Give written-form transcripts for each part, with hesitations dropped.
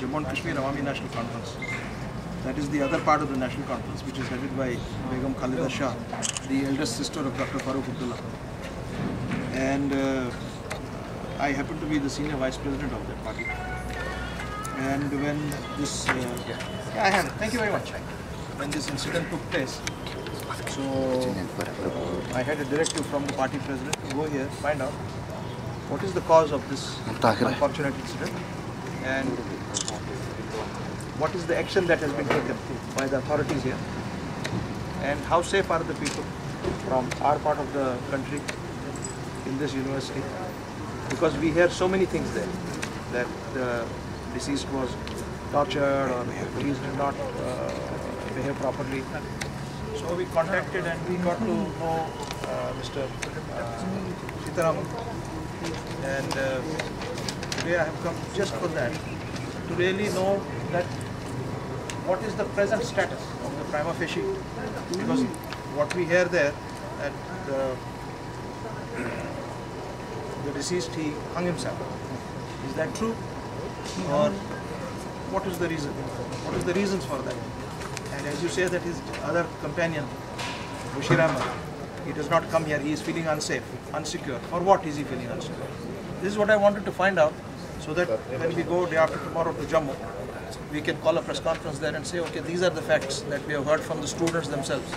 Jammu and Kashmir Awami National Conference. That is the other part of the National Conference, which is headed by Begum Khalida Shah, the eldest sister of Dr. Farooq Abdullah. And I happen to be the senior vice president of that party. And when this, I have it. Thank you very much. When this incident took place, so I had a directive from the party president to go here, find out what is the cause of this unfortunate incident and what is the action that has been taken by the authorities here and how safe are the people from our part of the country in this university, because we hear so many things there that the deceased was tortured or the police did not behave properly. So we contacted and we got to know Mr. Sitaram, and today I have come just for that, to really know that what is the present status of the prima facie, because what we hear there that the deceased, he hung himself. Is that true? Or what is the reason? What is the reasons for that? And as you say that his other companion, Bashir Ahmed, he does not come here, he is feeling unsafe, unsecure. For what is he feeling unsecure? This is what I wanted to find out, so that when we go day after tomorrow to Jammu, we can call a press conference there and say, okay, these are the facts that we have heard from the students themselves.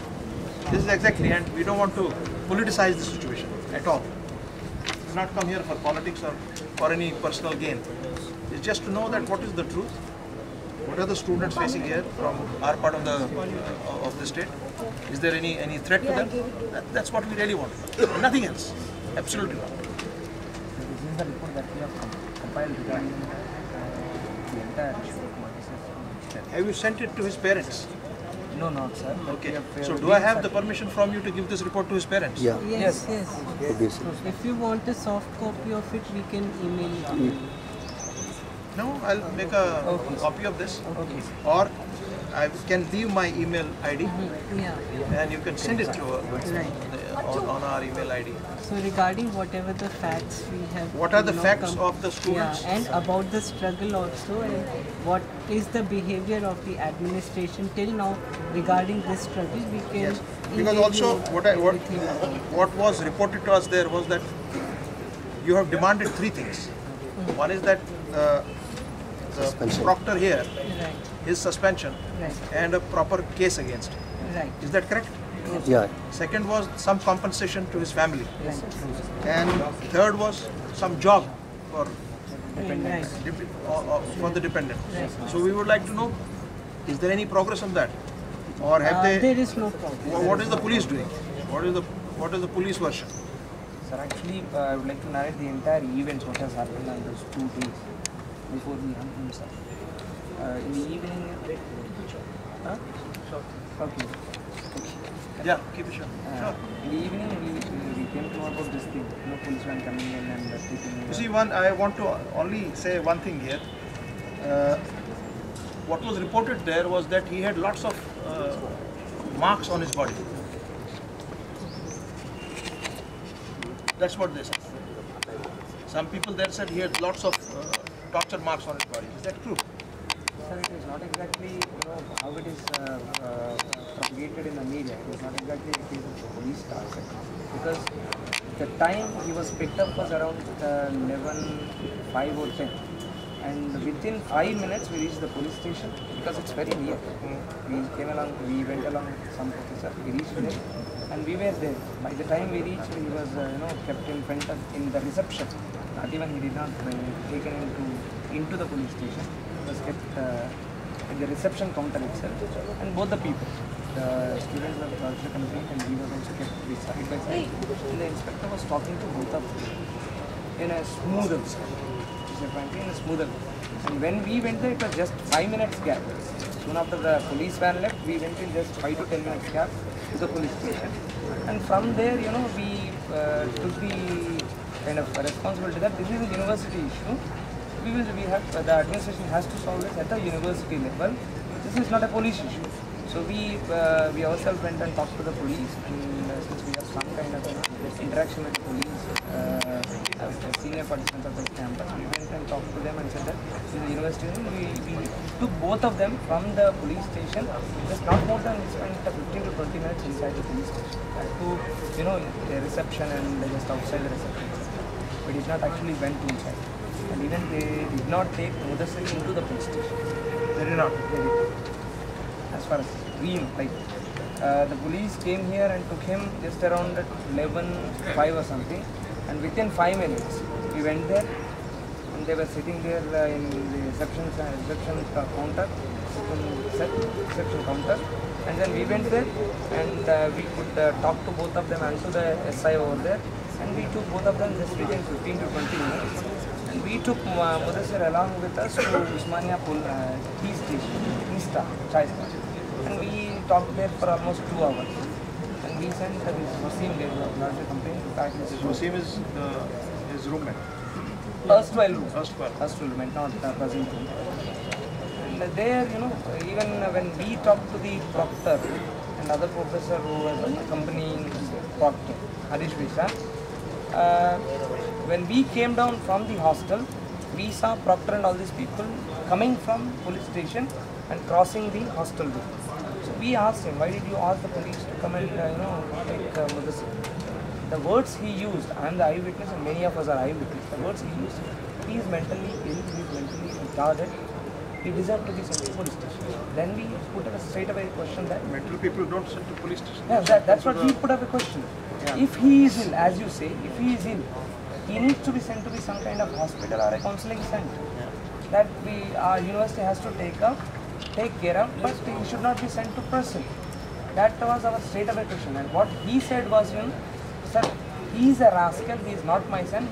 This is exactly, and we don't want to politicize the situation at all. We did not come here for politics or for any personal gain. It's just to know that what is the truth, what are the students facing here from our part of the state. Is there any threat to them? That's what we really want. Nothing else. Absolutely not. This is the report that we have compiled regarding the entire issue. Have you sent it to his parents? No, not sir. Okay. So do I have the permission from you to give this report to his parents? Yeah. Yes. Obviously. If you want a soft copy of it, we can email it to you. No, I'll make a copy of this. Okay. Or I can leave my email ID Yeah. and you can send it to on our email ID. So regarding whatever the facts we have. What are the facts of the students? Yeah, and about the struggle also, and what is the behavior of the administration till now regarding this struggle, we can. Yes. Because also what was reported to us there was that you have demanded three things. One is that the proctor here, Right. his suspension, Right. and a proper case against him. Right. Is that correct? Yeah. Second was some compensation to his family. Right. And third was some job for Right. for the dependent. Right. So we would like to know, is there any progress on that? Or have There they, is no problem. what is the police doing? What is the police version? Sir, actually, I would like to narrate the entire events what has happened on those 2 days before the hung himself. In the evening, huh? Okay. Yeah, keep it short. Sure. In the evening, we came to know about this thing. Policemen coming in and taking. You see, I want to only say one thing here. What was reported there was that he had lots of marks on his body. That's what they said. Some people there said he had lots of torture marks on his body. Is that true? Sir, it is not exactly how it is propagated in the media. It is not exactly the case of the police stars, because the time he was picked up was around 11:05 or 10, and within 5 minutes we reached the police station because it's very near. We went along with some officer. We reached there, and we were there. By the time we reached, he was kept in front of in the reception. Not even he did not taken into the police station. He was kept in the reception counter itself, and both the people, the students were also complete, and he was also kept side by side. And the inspector was talking to both of them in a smoother way. And when we went there, it was just 5 minutes gap. Soon after the police van left, we went in just 5 to 10 minutes gap to the police station. And from there, we took the kind of responsibility that this is a university issue. We have the administration has to solve this at a university level. This is not a police issue. So we ourselves went and talked to the police, and since we have some kind of interaction with the police, senior participants of the campus. We went and talked to them and said that in the university, we took both of them from the police station. Just not more than we spent 15 to 20 minutes inside the police station. To, the reception and just outside the reception. We did not actually went inside. And even they did not take Mudassir into the police station. They did not. They did. As far as we know, the police came here and took him just around 11:05 or something, and within 5 minutes we went there, and they were sitting there in the reception counter, and then we went there, and we could talk to both of them and to the SI over there, and we took both of them just within 15 to 20 minutes, and we took Mudassir along with us to Usmania tea station, chai station. And we talked there for almost 2 hours. And we sent this Wasim, they largely complained to pack his Wasim is his roommate. Erstwhile roommate, not present roommate. And there, even when we talked to the proctor and other professor who was accompanying proctor, Harish Visha, when we came down from the hostel, we saw proctor and all these people coming from police station and crossing the hostel door. So we asked him, why did you ask the police to come and take Mudassir? The words he used, I am the eyewitness and many of us are eyewitnesses. The words he used, he is mentally ill, he is mentally retarded, he deserved to be sent to police station. Then we put up a straight away question that mental people don't send to police station. Yeah, that's what he put up a question. Yeah. If he is ill, as you say, if he is ill, he needs to be sent to some kind of hospital or a counseling center. Yeah. That our university has to take care of, but he should not be sent to prison. That was our straight away question. And what he said was, sir, he is a rascal, he is not my son,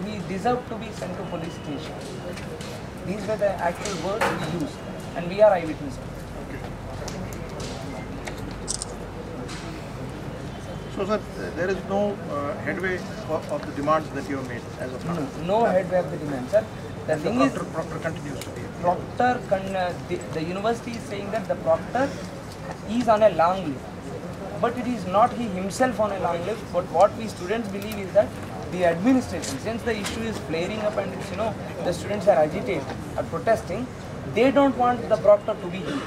he deserved to be sent to police station. These were the actual words he used, and we are eyewitnesses. Okay. So sir, there is no headway of the demands that you have made as of now? No headway of the demands, sir. The thing is, proctor continues to be. The university is saying that the proctor is on a long leave, but it is not he himself on a long leave. But what we students believe is that the administration, since the issue is flaring up and it's, the students are agitated, are protesting, they don't want the proctor to be here.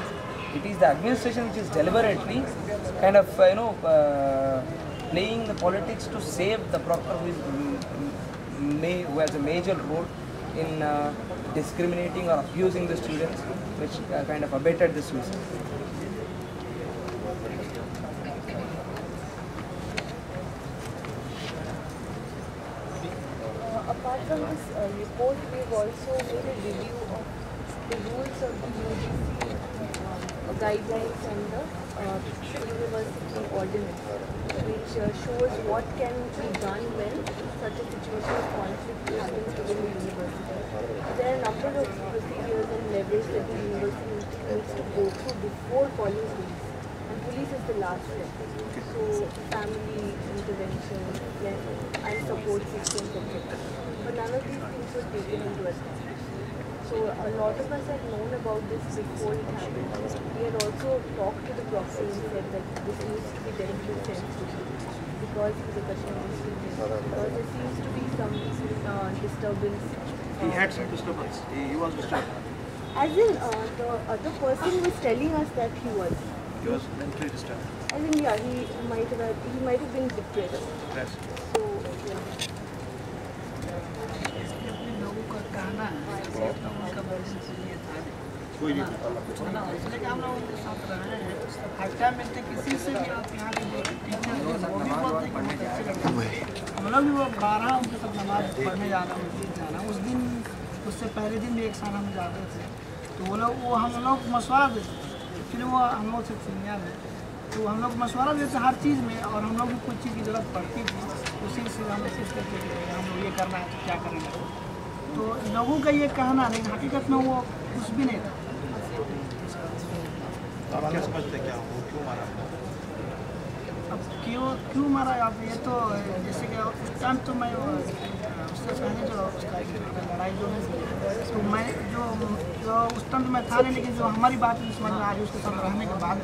It is the administration which is deliberately kind of playing the politics to save the proctor who has a major role in discriminating or abusing the students, which kind of abated the suicide. Apart from this report, we've also made a review of the rules of the UGC guidelines and the university ordinance, which shows what can be done when such a situation of conflict happens within the university. There are a number of procedures and levels that the university needs to go through before calling police, and police is the last step. So family intervention and support systems, etc. But none of these things were taken into account. So a lot of us had known about this before it happened. We had also talked to the proctor and said that this needs to be directly sent to because he's a Kashmiri student. Because there seems to be some disturbance. He had some disturbance. He was disturbed. As in, the other person was telling us that he was. He was mentally disturbed. I think yeah, he might have been depressed. So yeah. कोई नहीं इसलिए हम लोग उनके साथ रहे हैं हर time मिलते किसी से भी आप यहाँ के जो टीचर हैं वो भी बोलते हैं कि अच्छे लगते हैं हम लोग भी वो 12 उनके साथ नमाज पढ़ने जाना मस्जिद जाना उस दिन उससे पहले दिन भी एक साल हम जाते थे तो वो हम लोग मशवरा देते फिर वो हम लोग से सीनियर है तो हम लोग मशवरा देते हर चीज़ में और हम लोग भी कुछ चीज़ की ज़रूरत पड़ती थी उसी से हम लोग सोचते थे हम लोग ये करना है तो क्या करेंगे तो लोगों का ये कहना लेकिन हकीकत में वो कुछ भी नहीं था। आप क्या समझते क्या वो क्यों मारा? अब क्यों मारा आप ये तो जैसे कि उस टाइम तो मैं उससे पहले जो उसका लड़ाई जो है तो मैं जो उस टाइम तो मैं था नहीं लेकिन जो हमारी बात समझ में आ रही उसके साथ रहने के बाद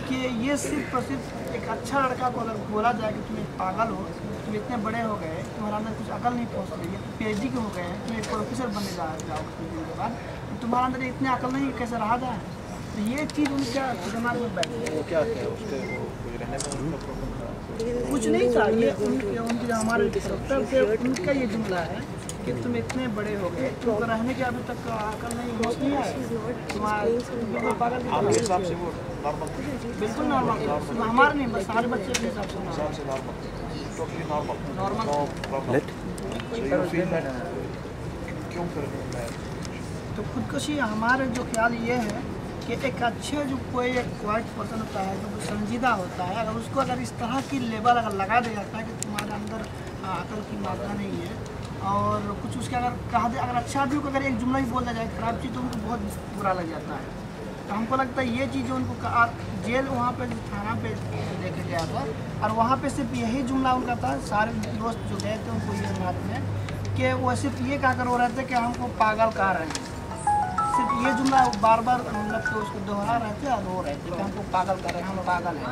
कि ये सिर्फ और सिर्फ एक अच्छा लड़का को अगर बोला जाए कि तुम एक पागल हो तो तुम इतने बड़े हो गए, तुम्हारे अंदर कुछ अकल नहीं पहुँच रही है, PhD के हो गए हैं, तुम एक प्रोफेसर बनने जाओगे कुछ दिन के बाद, तो तुम्हारे अंदर इतने अकल नहीं, कैसे रहा जाए? तो ये चीज़ उनका दिमाग में बैठ गई। वो क्या है उसके वो कोई रहने में उनका प्रॉब्लम था? कुछ नहीं था, ये उनके जो हमारे डॉक्टर थे उनका ये जुमला है कि तुम इतने बड़े हो गए, तुमको रहने के अभी तक अकल नहीं, होश नहीं आया, तुम्हारा पागल आपके हिसाब से वो नॉर्मल थे? बिल्कुल नॉर्मल, हमारे नहीं, बस सारे बच्चे के हिसाब से normal, totally normal, normal. No problem. So you feel that क्यों कर रहे हैं? तो खुदकुशी हमारे जो ख्याल ये है कि एक अच्छे जो कोई एक क्वाइट पर्सन होता है, जो संजीदा होता है, अगर उसको अगर इस तरह की लेबल अगर लगा दिया जाता है कि तुम्हारे अंदर अकल की मात्रा नहीं है और कुछ उसके अगर कहा दे, अगर अच्छा आदमी को अगर एक जुमला ही बोल दिया जाए खराब चीज़, तो उनको बहुत बुरा लग जाता है। तो हमको लगता है ये चीज़ उनको जेल वहाँ पे थाना पे लेके गया था और वहाँ पे सिर्फ यही जुमला उनका था, सारे दोस्त जो गए थे उनको ये बात में कि वो सिर्फ ये कहा कर रो रहे थे कि हमको पागल कह रहे हैं, सिर्फ ये जुमला बार बार हम लोग तो उसको दोहरा रहे थे और रो रहे थे कि हमको पागल कर रहे हैं, हम पागल हैं,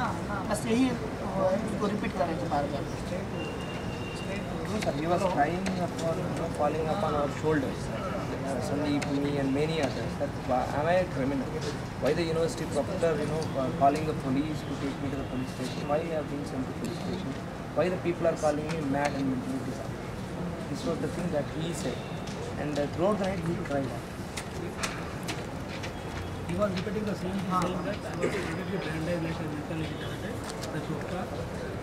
बस यही उसको रिपीट कर रहे थे बार बार। Sir, he was crying for falling upon our shoulders. Sandeep, me, and many others. That am I a criminal? Why the university proctor, calling the police to take me to the police station? Why I have been sent to police station? Why the people are calling me mad and mentally disabled? This was the thing that he said, and throughout the night he cried. He was repeating the same thing, saying that I was completely branded like a mentally retarded, the doctor,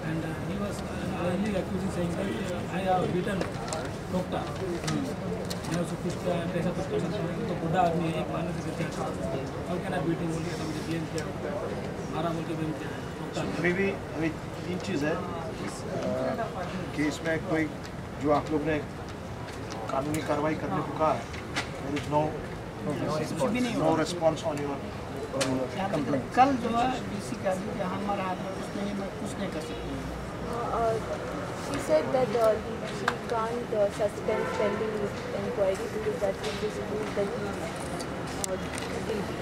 and he was only accusing, saying that I have beaten doctor. मैं उसको कुछ पैसा कुछ कर सकता हूँ, तो बुढ़ा आदमी एक महीने से कहते हैं और क्या ना बीटिंग बोल के मुझे ब्लेम किया, मारा बोल के ब्लेम किया डॉक्टर। अभी तीन चीज़ है कि इसमें कोई जो आप लोग ने कानूनी कार्रवाई करने को कहा है, there is no response on your complaint. कल जो है डीसी का भी हमारे हाथ में उसमें कुछ नहीं कर सकते। She said that she can't suspend pending inquiry because that will disprove that he guilty.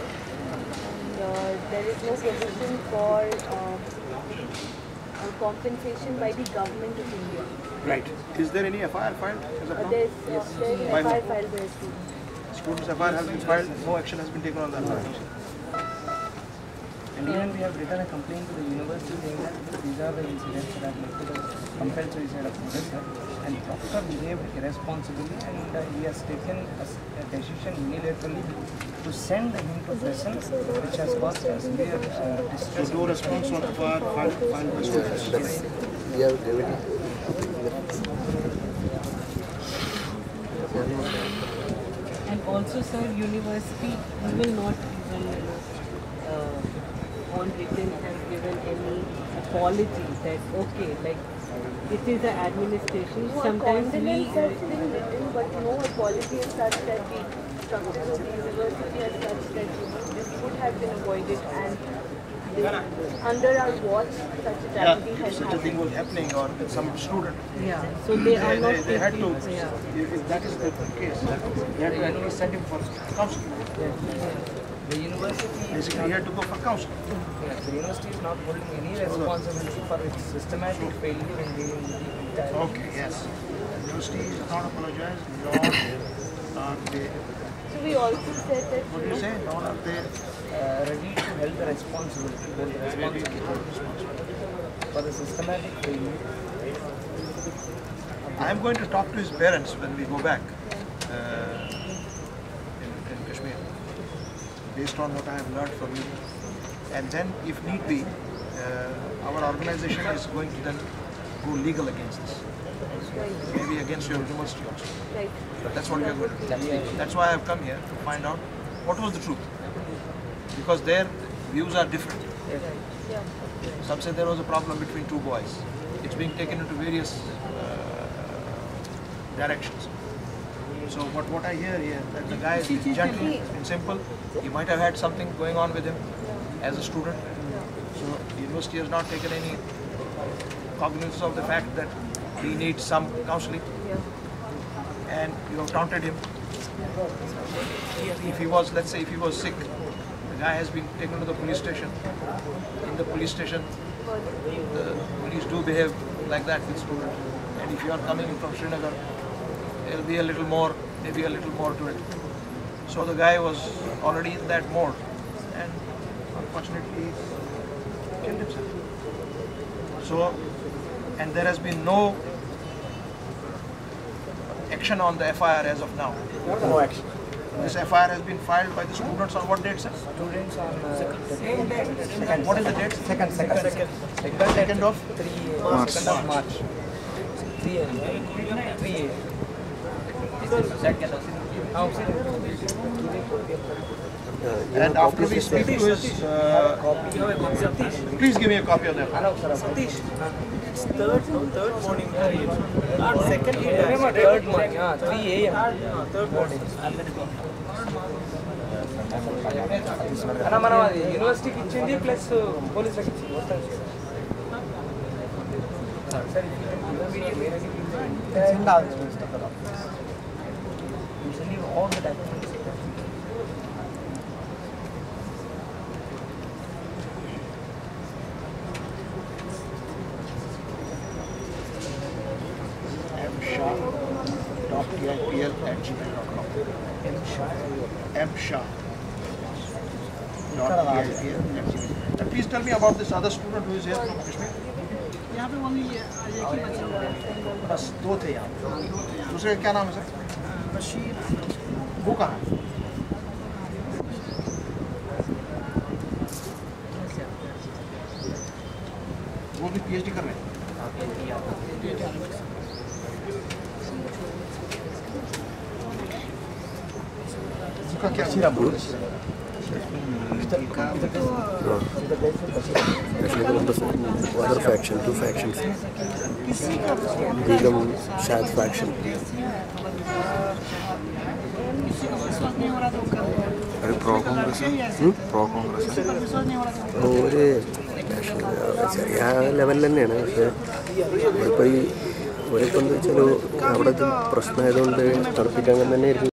And there is no provision for compensation by the government of India. right. Is there any FIR filed as of now? There's an By FIR whom? filed by students. Students FIR has been filed. No action has been taken on that. And even we have written a complaint to the university saying that these are the incidents that led to the compelled suicide of Mudassir, and doctor behaved irresponsibly, and he has taken a decision unilaterally to send him to prison, which has caused a severe distress. So no response on FIR filed by students. And also, sir, university will not even on written has given any apology that okay, like it is an administration. No, Sometimes condolence has been written, but no apology is such that the structure of the university as such that this would have been avoided, and under our watch such a tragedy has Such a thing happened. was happening or with some student. yeah, so they are not They had to, taking- yeah. if that is the case, they had to at least send him for counseling. The university Basically, he had to go for counseling. the university is not holding any responsibility for its systematic failure in dealing with the entire. Okay, yes. The university is not apologized, nor are they, So we also said that what do you say, nor are they Ready to hold the responsibility, for the systematic failure. I am going to talk to his parents when we go back in Kashmir, based on what I have learned from you. And then, if need be, our organization is going to then go legal against this. Maybe against your university also. right. That's what we are going to do. That's why I have come here, to find out what was the truth. Because their views are different. Yeah. Some say there was a problem between two boys. It's being taken into various directions. So what I hear here, that the guy is gentle and simple. He might have had something going on with him as a student. So the university has not taken any cognizance of the fact that he needs some counseling. And you have taunted him. If he was, let's say, if he was sick, the guy has been taken to the police station. In the police station, the police do behave like that with students. and if you are coming in from Srinagar, there will be a little more, maybe a little more to it. So the guy was already in that mode, and unfortunately killed himself. So, and there has been no action on the FIR as of now. No action. This FIR has been filed by the students on what date, sir? Students on Second. What is the date? Second of March. 3 and after we speak to his, please give me a copy of that. It's third morning. Second third morning. 3 a.m. Third morning. University kitchen plus police kitchen. Usually all the documents. mshah.tipl@gmail.com. mshah.tipl@gmail.com. And please tell me about this other student who is here from Kashmir. यहाँ पे only एक ही बच्चा हुआ है बस दो थे यहाँ, दूसरे का क्या नाम है सर? बशीर वो कहाँ है? वो भी PhD कर रहे हैं। उसका क्या other faction, 2 factions. Begum Shah's faction. अरे pro Congress. Pro Congress. ഒരു ചെറിയ ലെവലിൽ തന്നെയാണ്. പക്ഷേ ഇപ്പോൾ ഈ ഒരിപ്പം എന്താ വെച്ചാൽ അവിടെ പ്രശ്നമായതുകൊണ്ട് നടപ്പിക്കാൻ തന്നെയായിരിക്കും.